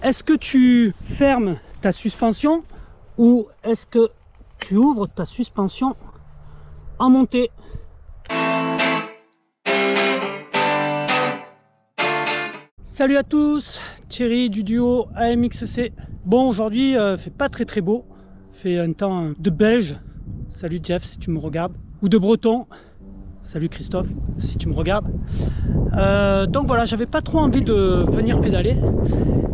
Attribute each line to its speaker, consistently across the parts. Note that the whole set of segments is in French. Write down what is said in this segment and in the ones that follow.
Speaker 1: est-ce que tu fermes ta suspension ou est-ce que tu ouvres ta suspension en montée? Salut à tous, Thierry du duo AMXC. Bon, aujourd'hui fait pas très beau, fait un temps de belge. Salut Jeff si tu me regardes, ou de breton. Salut Christophe si tu me regardes. Donc voilà, j'avais pas trop envie de venir pédaler,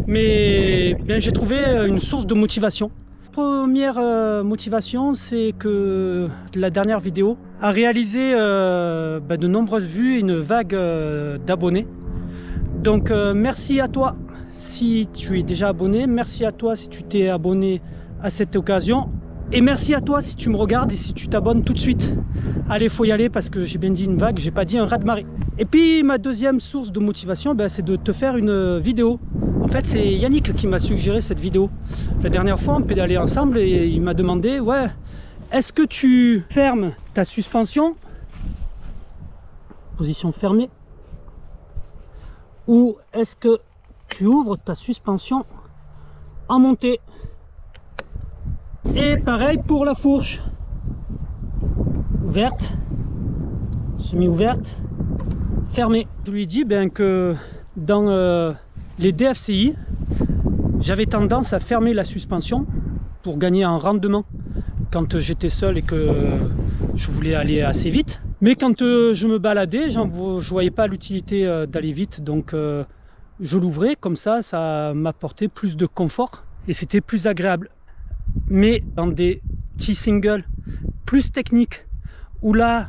Speaker 1: mais bien j'ai trouvé une source de motivation. Première motivation, c'est que la dernière vidéo a réalisé de nombreuses vues et une vague d'abonnés. Donc merci à toi si tu es déjà abonné, merci à toi si tu t'es abonné à cette occasion, et merci à toi si tu me regardes et si tu t'abonnes tout de suite. Allez, faut y aller parce que j'ai bien dit une vague, j'ai pas dit un raz-de-marée. Et puis ma deuxième source de motivation, c'est de te faire une vidéo. En fait, c'est Yannick qui m'a suggéré cette vidéo. La dernière fois, on pédalait ensemble et il m'a demandé, ouais, est-ce que tu fermes ta suspension, position fermée, ou est-ce que tu ouvres ta suspension en montée? Et pareil pour la fourche, ouverte, semi-ouverte, fermée. Je lui ai dit que dans les DFCI, j'avais tendance à fermer la suspension pour gagner en rendement quand j'étais seul et que je voulais aller assez vite. Mais quand je me baladais, je voyais pas l'utilité d'aller vite, donc je l'ouvrais, comme ça m'apportait plus de confort et c'était plus agréable. Mais dans des petits singles plus techniques, où là,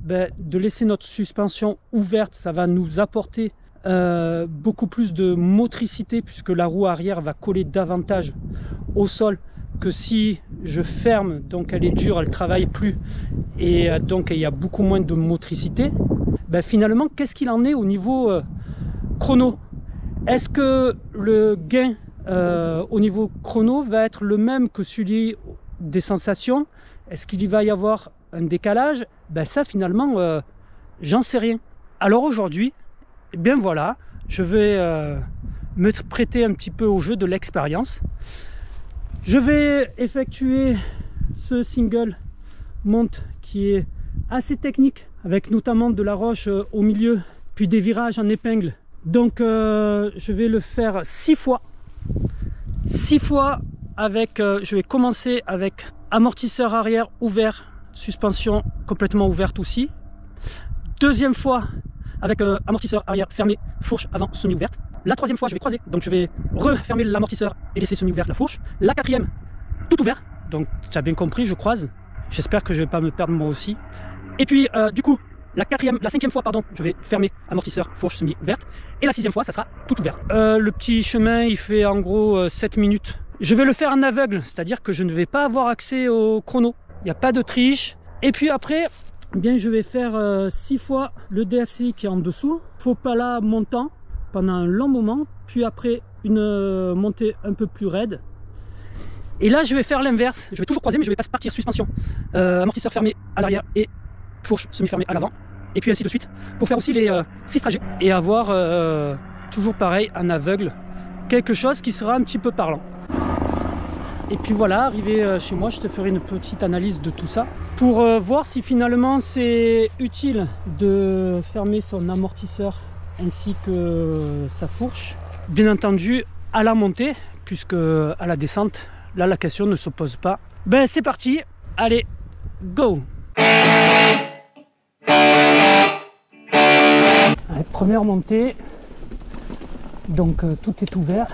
Speaker 1: de laisser notre suspension ouverte, ça va nous apporter beaucoup plus de motricité, puisque la roue arrière va coller davantage au sol que si je ferme, donc elle est dure, elle travaille plus, et donc il y a beaucoup moins de motricité. Finalement, qu'est-ce qu'il en est au niveau chrono? Est-ce que le gain au niveau chrono va être le même que celui des sensations? Est-ce qu'il va y avoir un décalage? Ça finalement, j'en sais rien. Alors aujourd'hui, voilà, je vais me prêter un petit peu au jeu de l'expérience. Je vais effectuer ce single mount qui est assez technique, avec notamment de la roche au milieu, puis des virages en épingle. Donc je vais le faire 6 fois. 6 fois avec, je vais commencer avec amortisseur arrière ouvert, suspension complètement ouverte aussi. Deuxième fois avec amortisseur arrière fermé, fourche avant semi-ouverte. La troisième fois je vais croiser, donc je vais refermer l'amortisseur et laisser semi-ouverte la fourche. La quatrième, tout ouvert, donc tu as bien compris, je croise. J'espère que je vais pas me perdre moi aussi. Et puis du coup, la cinquième fois, pardon, je vais fermer amortisseur, fourche semi-ouverte. Et la sixième fois, ça sera tout ouvert. Le petit chemin, il fait en gros 7 minutes. Je vais le faire en aveugle, c'est-à-dire que je ne vais pas avoir accès au chrono. Il n'y a pas de triche. Et puis après, je vais faire 6 fois le DFCI qui est en dessous. Faux pas là montant pendant un long moment. Puis après, une montée un peu plus raide. Et là, je vais faire l'inverse. Je vais toujours croiser, mais je vais pas partir suspension. Amortisseur fermé à l'arrière et fourche semi-fermée à l'avant. Et puis ainsi de suite. Pour faire aussi les 6 trajets. Et avoir toujours pareil, en aveugle, quelque chose qui sera un petit peu parlant. Et puis voilà, arrivé chez moi, je te ferai une petite analyse de tout ça. Pour voir si finalement c'est utile de fermer son amortisseur ainsi que sa fourche. Bien entendu, à la montée, puisque à la descente, là la question ne se pose pas. C'est parti, allez, go! Allez, première montée, donc tout est ouvert.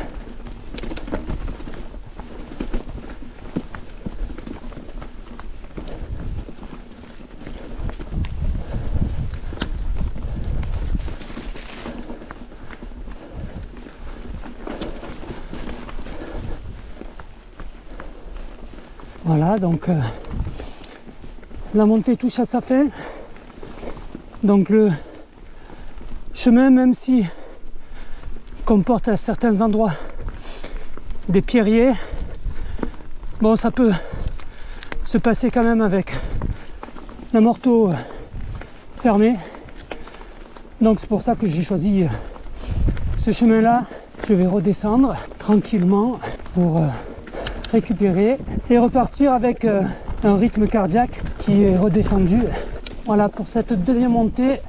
Speaker 1: Voilà, donc la montée touche à sa fin. Donc le chemin, même si comporte à certains endroits des pierriers, bon, ça peut se passer quand même avec l'amorto fermé. Donc c'est pour ça que j'ai choisi ce chemin là je vais redescendre tranquillement pour récupérer et repartir avec un rythme cardiaque qui est redescendu. Voilà pour cette deuxième montée.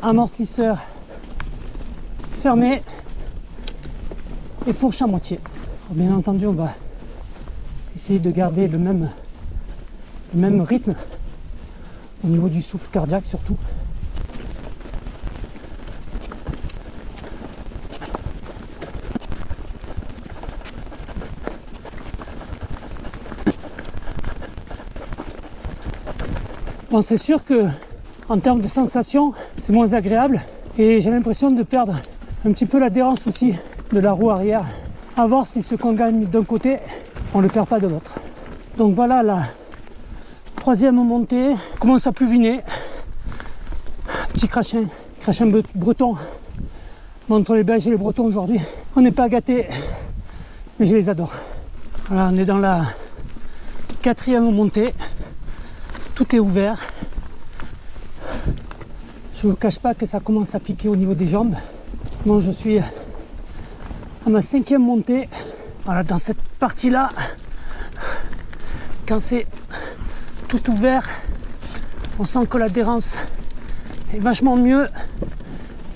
Speaker 1: Amortisseur fermé et fourche à moitié. Alors, bien entendu, on va essayer de garder le même rythme au niveau du souffle cardiaque surtout. Bon, c'est sûr que en termes de sensation, c'est moins agréable et j'ai l'impression de perdre un petit peu l'adhérence aussi de la roue arrière. À voir si ce qu'on gagne d'un côté, on ne le perd pas de l'autre. Donc voilà la troisième montée, commence à pluviner. Petit crachin breton. Bon, entre les Belges et les Bretons aujourd'hui, on n'est pas gâtés, mais je les adore. Voilà, on est dans la quatrième montée. Tout est ouvert. Je ne vous cache pas que ça commence à piquer au niveau des jambes. Bon, je suis à ma cinquième montée. Voilà, dans cette partie-là, quand c'est tout ouvert, on sent que l'adhérence est vachement mieux.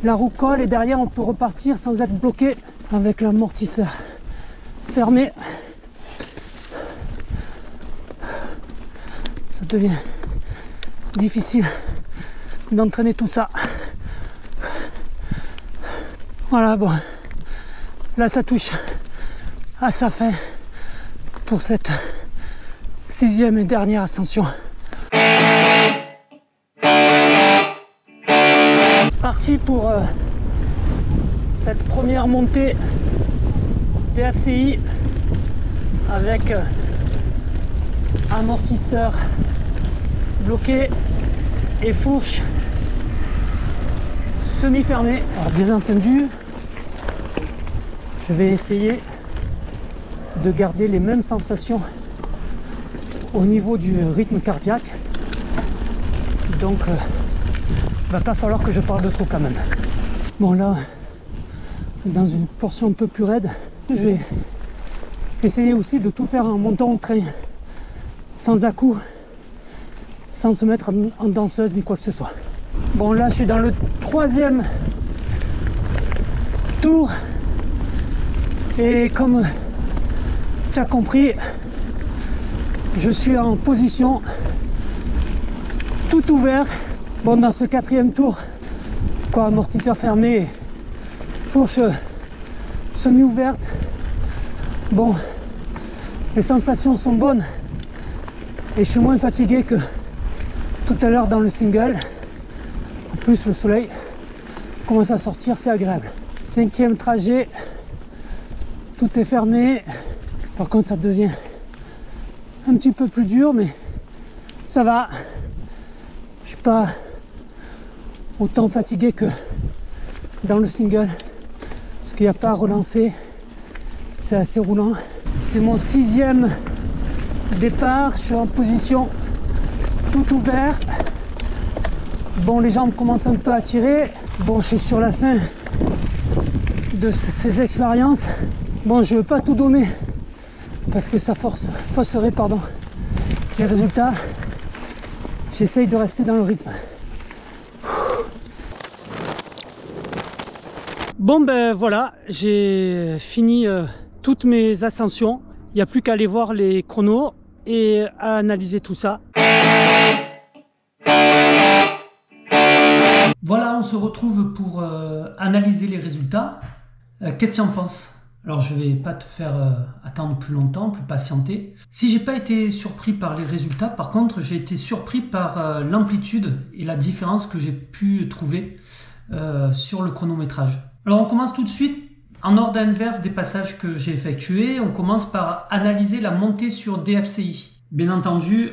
Speaker 1: La roue colle et derrière, on peut repartir sans être bloqué avec l'amortisseur fermé. Ça devient difficile d'entraîner tout ça. Voilà, bon, là ça touche à sa fin pour cette sixième et dernière ascension. Parti pour cette première montée DFCI avec amortisseur bloqué et fourche semi-fermée. Alors bien entendu, je vais essayer de garder les mêmes sensations au niveau du rythme cardiaque. Donc il va pas falloir que je parle de trop quand même. Bon là, dans une portion un peu plus raide, je vais essayer aussi de tout faire en montant au train, sans à-coups, sans se mettre en danseuse ni quoi que ce soit. Bon là je suis dans le troisième tour et comme tu as compris, je suis en position tout ouvert. Bon, dans ce quatrième tour, quoi, amortisseur fermé, fourche semi-ouverte. Bon, les sensations sont bonnes et je suis moins fatigué que tout à l'heure dans le single. En plus, le soleil commence à sortir, c'est agréable. Cinquième trajet, tout est fermé. Par contre, ça devient un petit peu plus dur, mais ça va. Je suis pas autant fatigué que dans le single, parce qu'il n'y a pas à relancer, c'est assez roulant. C'est mon sixième départ, je suis en position tout ouvert. Bon, les jambes commencent un peu à tirer. Bon, je suis sur la fin de ces expériences. Bon, je ne veux pas tout donner parce que ça fausserait les résultats. J'essaye de rester dans le rythme. Bon ben voilà, j'ai fini toutes mes ascensions. Il n'y a plus qu'à aller voir les chronos et à analyser tout ça. Voilà, on se retrouve pour analyser les résultats. Qu'est-ce que tu en penses? Alors je vais pas te faire attendre plus longtemps, plus patienter. Si j'ai pas été surpris par les résultats, par contre j'ai été surpris par l'amplitude et la différence que j'ai pu trouver sur le chronométrage. Alors on commence tout de suite en ordre inverse des passages que j'ai effectués. On commence par analyser la montée sur DFCI. Bien entendu,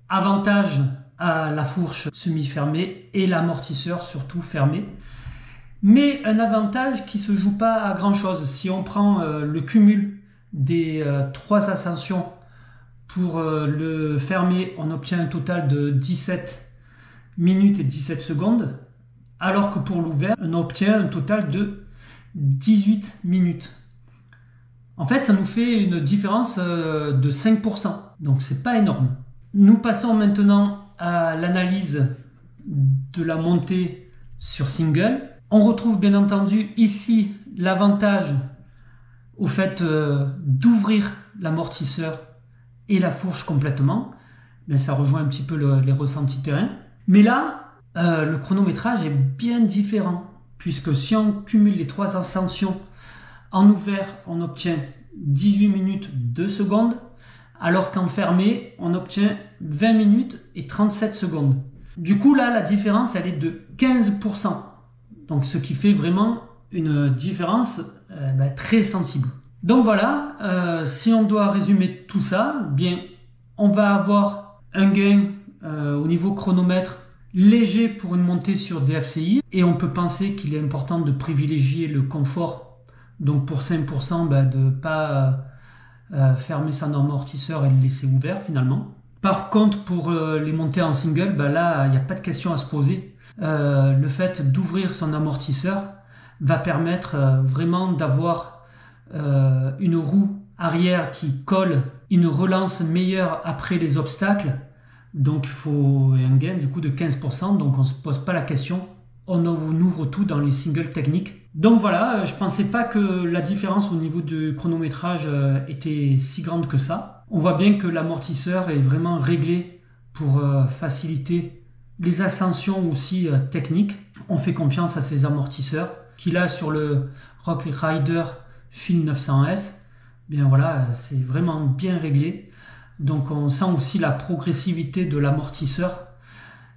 Speaker 1: avantage à la fourche semi-fermée et l'amortisseur surtout fermé. Mais un avantage qui ne se joue pas à grand chose. Si on prend le cumul des trois ascensions pour le fermé, on obtient un total de 17 minutes et 17 secondes. Alors que pour l'ouvert, on obtient un total de 18 minutes. En fait, ça nous fait une différence de 5%. Donc, c'est pas énorme. Nous passons maintenant à l'analyse de la montée sur single. On retrouve bien entendu ici l'avantage au fait d'ouvrir l'amortisseur et la fourche complètement. Ben, ça rejoint un petit peu les ressentis terrain. Mais là, le chronométrage est bien différent, puisque si on cumule les 3 ascensions en ouvert, on obtient 18 minutes 2 secondes, alors qu'en fermé, on obtient 20 minutes et 37 secondes. Du coup, là, la différence, elle est de 15%. Donc, ce qui fait vraiment une différence très sensible. Donc voilà, si on doit résumer tout ça, bien, on va avoir un gain au niveau chronomètre léger pour une montée sur DFCI, et on peut penser qu'il est important de privilégier le confort. Donc pour 5%, de ne pas fermer son amortisseur et le laisser ouvert finalement. Par contre, pour les montées en single, là, il n'y a pas de question à se poser. Le fait d'ouvrir son amortisseur va permettre vraiment d'avoir une roue arrière qui colle, une relance meilleure après les obstacles. Donc il faut un gain du coup de 15%, donc on ne se pose pas la question, on ouvre tout dans les singles techniques. Donc voilà, je ne pensais pas que la différence au niveau du chronométrage était si grande que ça. On voit bien que l'amortisseur est vraiment réglé pour faciliter les ascensions aussi techniques. On fait confiance à ces amortisseurs qu'il a sur le Rock Rider Fin 900S. Bien voilà, c'est vraiment bien réglé. Donc on sent aussi la progressivité de l'amortisseur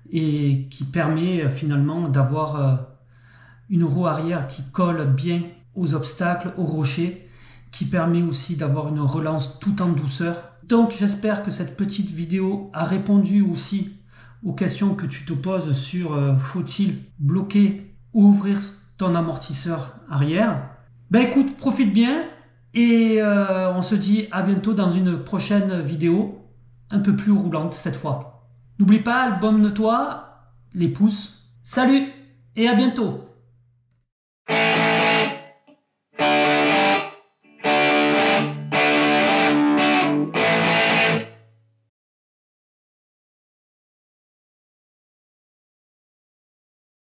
Speaker 1: et qui permet finalement d'avoir une roue arrière qui colle bien aux obstacles, aux rochers, qui permet aussi d'avoir une relance tout en douceur. Donc j'espère que cette petite vidéo a répondu aussi aux questions que tu te poses sur faut-il bloquer ou ouvrir ton amortisseur arrière. Écoute, profite bien. Et on se dit à bientôt dans une prochaine vidéo, un peu plus roulante cette fois. N'oublie pas, abonne-toi, les pouces. Salut et à bientôt!